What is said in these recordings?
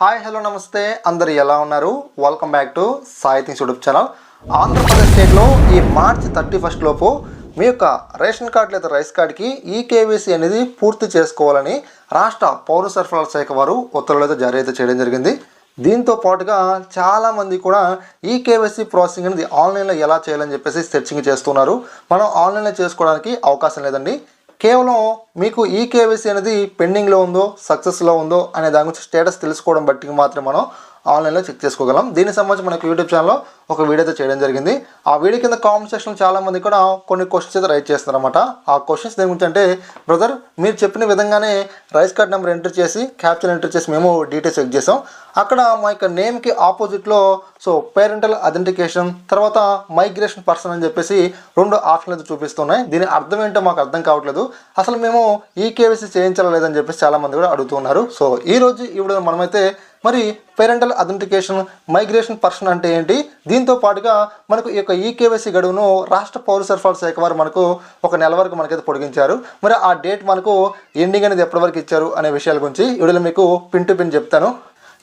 Hi hello నమస్తే అందరు ఎలా ఉన్నారు? Welcome back to Sai things YouTube channel. Andhra Pradesh స్టేట్లో ఈ మార్చి 31 లోపు మీ యొక్క రేషన్ కార్డు లేదా రైస్ కార్డుకి ఈకేవైసీ అనేది పూర్తి చేసుకోవాలని రాష్ట్ర పౌర సరఫరాల శాఖ వారు ఉత్తర్వులు అయితే జారీ అయితే చేయడం జరిగింది. దీంతో పాటుగా చాలామంది కూడా ఈకేవైసీ ప్రాసెసింగ్ అనేది ఆన్లైన్లో ఎలా చేయాలని చెప్పేసి సెర్చింగ్ చేస్తున్నారు. మనం ఆన్లైన్లో చేసుకోవడానికి అవకాశం లేదండి. కేవలం మీకు ఈకేవైసీ అనేది పెండింగ్లో ఉందో సక్సెస్లో ఉందో అనే దాని గురించి స్టేటస్ తెలుసుకోవడం బట్టి మాత్రమే మనం ఆన్లైన్లో చెక్ చేసుకోగలం. దీనికి సంబంధించి మనకు యూట్యూబ్ ఛానల్లో ఒక వీడియో అయితే చేయడం జరిగింది. ఆ వీడియో కింద కామెంట్ సెక్షన్లో చాలామంది కూడా కొన్ని క్వశ్చన్స్ అయితే రైట్ చేస్తున్నారన్నమాట. ఆ క్వశ్చన్స్ దేని గురించి అంటే, బ్రదర్ మీరు చెప్పిన విధంగానే రైస్ కార్డ్ నెంబర్ ఎంటర్ చేసి క్యాప్చర్ ఎంటర్ చేసి మేము డీటెయిల్స్ చెక్ చేసాం. అక్కడ మా యొక్క నేమ్కి ఆపోజిట్లో పేరెంటల్ ఐడెంటిఫికేషన్ తర్వాత మైగ్రేషన్ పర్సన్ అని చెప్పేసి 2 ఆప్షన్లు అయితే చూపిస్తున్నాయి. దీని అర్థం ఏంటో మాకు అర్థం కావట్లేదు. అసలు మేము ఈకేవైసీ చేయించాలా లేదని చెప్పేసి చాలామంది కూడా అడుగుతున్నారు. సో ఈరోజు ఇప్పుడు మనమైతే మరి పేరెంటల్ ఐడెంటిఫికేషన్ మైగ్రేషన్ పర్సన్ అంటే ఏంటి, దీంతో పాటుగా మనకు ఈ యొక్క ఈకేవైసీ గడువును రాష్ట్ర పౌర సరఫరాల శాఖ వారు మనకు ఒక నెల వరకు మనకైతే పొడిగించారు. మరి ఆ డేట్ మనకు ఎండింగ్ అనేది ఎప్పటి వరకు ఇచ్చారు అనే విషయాల గురించి వీడియోలో మీకు పిన్ టు పిన్ చెప్తాను.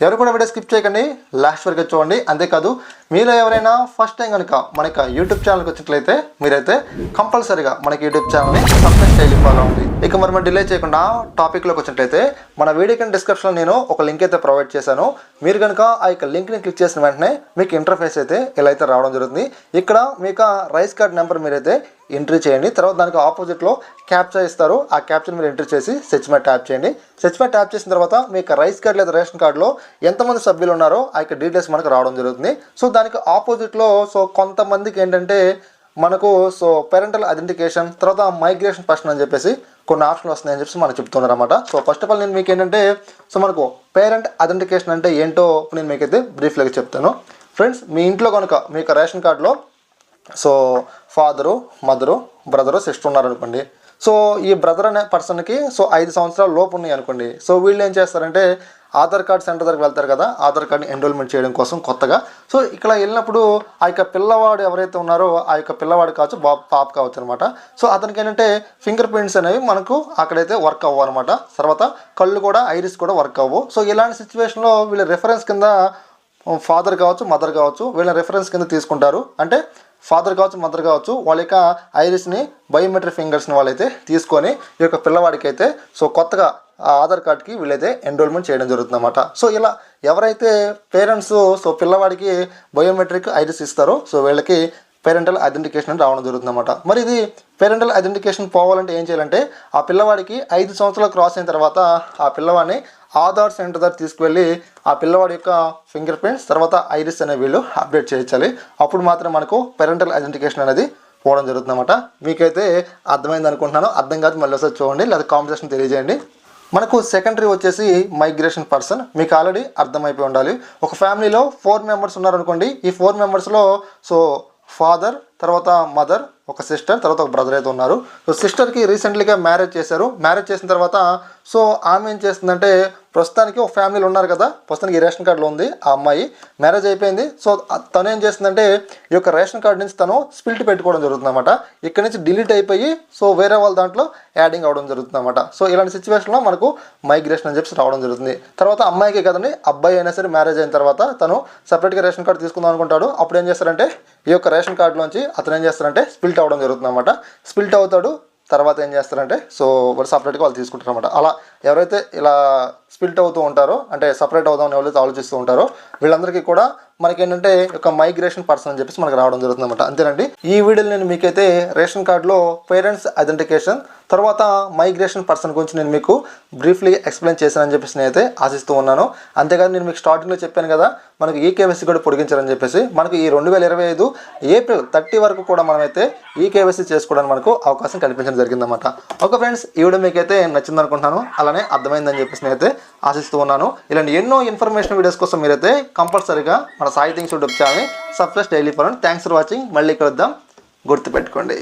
ఎవరు కూడా వీడియో స్కిప్ చేయకండి, లాస్ట్ వరకు చూడండి. అంతేకాదు మీలో ఎవరైనా ఫస్ట్ టైం కనుక మన యొక్క యూట్యూబ్ ఛానల్కి వచ్చినట్లయితే మీరైతే కంపల్సరీగా మనకి యూట్యూబ్ ఛానల్ని సబ్స్క్రైబ్ చేయాలి, ఫాలో ఉంది. ఇక మరి డిలే చేయకుండా టాపిక్లోకి వచ్చినట్లయితే మన వీడియో కింద డిస్క్రిప్షన్లో నేను ఒక లింక్ అయితే ప్రొవైడ్ చేశాను. మీరు కనుక ఆ యొక్క లింక్ని క్లిక్ చేసిన వెంటనే మీకు ఇంటర్ఫేస్ అయితే ఇలా అయితే రావడం జరుగుతుంది. ఇక్కడ మీకు రైస్ కార్డ్ నెంబర్ మీరైతే ఎంట్రీ చేయండి. తర్వాత దానికి ఆపోజిట్లో క్యాప్చర్ ఇస్తారు. ఆ క్యాప్చర్ మీరు ఎంట్రీ చేసి సెర్చ్ మీద ట్యాప్ చేయండి. సెర్చ్ మీద ట్యాప్ చేసిన తర్వాత మీకు రైస్ కార్డ్ లేదా రేషన్ కార్డులో ఎంతమంది సభ్యులు ఉన్నారో ఆ యొక్క డీటెయిల్స్ మనకు రావడం జరుగుతుంది. సో దానికి ఆపోజిట్లో కొంతమందికి ఏంటంటే మనకు పేరెంటల్ ఐడెంటిఫికేషన్ తర్వాత మైగ్రేషన్ పర్సన్ అని చెప్పేసి కొన్ని ఆప్షన్లు వస్తున్నాయని చెప్పేసి మనకు చెప్తున్నారు అనమాట. ఫస్ట్ ఆఫ్ ఆల్ నేను మీకు ఏంటంటే మనకు పేరెంట్ ఐడెంటిఫికేషన్ అంటే ఏంటో నేను మీకైతే బ్రీఫ్గా చెప్తాను. ఫ్రెండ్స్, మీ ఇంట్లో కనుక మీ యొక్క రేషన్ కార్డులో ఫాదరు, మదరు, బ్రదరు, సిస్టర్ ఉన్నారనుకోండి. ఈ బ్రదర్ అనే పర్సన్కి 5 సంవత్సరాల లోపు ఉన్నాయి అనుకోండి. వీళ్ళు ఏం చేస్తారంటే ఆధార్ కార్డ్ సెంటర్ దగ్గరికి వెళ్తారు కదా, ఆధార్ కార్డ్ని ఎన్రోల్మెంట్ చేయడం కోసం కొత్తగా. ఇక్కడ వెళ్ళినప్పుడు ఆ యొక్క పిల్లవాడు ఎవరైతే ఉన్నారో ఆ యొక్క పిల్లవాడు కావచ్చు, పాప కావచ్చు అనమాట. అతనికి ఏంటంటే ఫింగర్ ప్రింట్స్ అనేవి మనకు అక్కడైతే వర్క్ అవ్వు అనమాట. తర్వాత కళ్ళు కూడా, ఐరిస్ కూడా వర్క్ అవ్వు. ఇలాంటి సిచ్యువేషన్లో వీళ్ళ రెఫరెన్స్ కింద ఫాదర్ కావచ్చు, మదర్ కావచ్చు, వీళ్ళ రెఫరెన్స్ కింద తీసుకుంటారు. అంటే ఫాదర్ కావచ్చు, మదర్ కావచ్చు, వాళ్ళ యొక్క ఐరిస్ని, బయోమెట్రిక్ ఫింగర్స్ని వాళ్ళైతే తీసుకొని ఈ యొక్క పిల్లవాడికి అయితే కొత్తగా ఆధార్ కార్డ్కి వీళ్ళైతే ఎన్రోల్మెంట్ చేయడం జరుగుతుంది అన్నమాట. ఇలా ఎవరైతే పేరెంట్స్ పిల్లవాడికి బయోమెట్రిక్ ఐరిస్ ఇస్తారో వీళ్ళకి పేరెంటల్ ఐడెంటిఫికేషన్ రావడం జరుగుతుంది అన్నమాట. మరి ఇది పేరెంటల్ ఐడెంటిఫికేషన్ పోవాలంటే ఏం చేయాలంటే ఆ పిల్లవాడికి 5 సంవత్సరాలు క్రాస్ అయిన తర్వాత ఆ పిల్లవాడిని ఆధార్ సెంటర్ దగ్గర తీసుకువెళ్ళి ఆ పిల్లవాడి యొక్క ఫింగర్ ప్రింట్స్ తర్వాత ఐరిస్ అనే వీళ్ళు అప్డేట్ చేయించాలి. అప్పుడు మాత్రం మనకు పేరెంటల్ ఐడెంటిఫికేషన్ అనేది పోవడం జరుగుతుంది అన్నమాట. మీకైతే అర్థమైంది అనుకుంటున్నాను. అర్థం కాదు మళ్ళీ ఒకసారి చూడండి, లేదా కామెంట్ సెక్షన్ తెలియజేయండి. మనకు సెకండరీ వచ్చేసి మైగ్రేషన్ పర్సన్. మీకు ఆల్రెడీ అర్థమైపోయి ఉండాలి. ఒక ఫ్యామిలీలో 4 మెంబర్స్ ఉన్నారనుకోండి. ఈ 4 మెంబర్స్లో ఫాదర్, తర్వాత మదర్, ఒక సిస్టర్, తర్వాత ఒక బ్రదర్ అయితే ఉన్నారు. సిస్టర్కి రీసెంట్లీగా మ్యారేజ్ చేశారు. మ్యారేజ్ చేసిన తర్వాత ఆమె ఏం చేస్తుందంటే, ప్రస్తుతానికి ఒక ఫ్యామిలీలో ఉన్నారు కదా, ప్రస్తుతానికి ఈ రేషన్ కార్డులో ఉంది ఆ అమ్మాయి, మ్యారేజ్ అయిపోయింది. తను ఏం చేస్తుందంటే ఈ యొక్క రేషన్ కార్డు నుంచి తను స్ప్లిట్ పెట్టుకోవడం జరుగుతుంది అనమాట. ఇక్కడ నుంచి డిలీట్ అయిపోయి వేరే వాళ్ళ దాంట్లో యాడింగ్ అవ్వడం జరుగుతుంది అనమాట. ఇలాంటి సిచ్యువేషన్లో మనకు మైగ్రేషన్ అని చెప్పి రావడం జరుగుతుంది. తర్వాత అమ్మాయికి కదండి, అబ్బాయి అయినా సరే మ్యారేజ్ అయిన తర్వాత తను సపరేట్గా రేషన్ కార్డు తీసుకుందాం అనుకుంటాడు. అప్పుడు ఏం చేస్తారంటే ఈ యొక్క రేషన్ కార్డులోంచి అతను ఏం చేస్తారంటే స్ప్లిట్ అవ్వడం జరుగుతుంది అనమాట. స్ప్లిట్ అవుతాడు. తర్వాత ఏం చేస్తారంటే వాళ్ళు సపరేట్గా వాళ్ళు తీసుకుంటారు అనమాట. అలా ఎవరైతే ఇలా స్ప్లిట్ అవుతూ ఉంటారో, అంటే సపరేట్ అవుదామని ఎవరైతే ఆలోచిస్తూ ఉంటారో వీళ్ళందరికీ కూడా మనకేంటంటే ఒక మైగ్రేషన్ పర్సన్ అని చెప్పేసి మనకు రావడం జరుగుతుంది అనమాట. అంతేనండి. ఈ వీడియోలో నేను మీకైతే రేషన్ కార్డులో పేరెంట్స్ ఐడెంటిఫికేషన్ తర్వాత మైగ్రేషన్ పర్సన్ గురించి నేను మీకు బ్రీఫ్లీ ఎక్స్ప్లెయిన్ చేశానని చెప్పేసి నేనైతే ఆశిస్తూ ఉన్నాను. అంతేకాదు నేను మీకు స్టార్టింగ్లో చెప్పాను కదా, మనకు ఈకేవైసీ కూడా పొడిగించారని చెప్పేసి. మనకు ఈ 2025 ఏప్రిల్ 30 వరకు కూడా మనమైతే ఈకేవైసీ చేసుకోవడానికి మనకు అవకాశం కల్పించడం జరిగిందన్నమాట. ఓకే ఫ్రెండ్స్, ఈ వీడియో మీకైతే నచ్చింది అనుకుంటున్నాను, అలానే అర్థమైందని చెప్పేసి నేనైతే ఆశిస్తూ ఉన్నాను. ఇలాంటి ఎన్నో ఇన్ఫర్మేషన్ వీడియోస్ కోసం మీరైతే కంపల్సరీగా మన సాయి థింగ్స్ యూట్యూబ్ ఛానల్ని subscribe daily follow. Thanks for watching. మళ్ళీ కలుద్దాం, గుర్తుపెట్టుకోండి.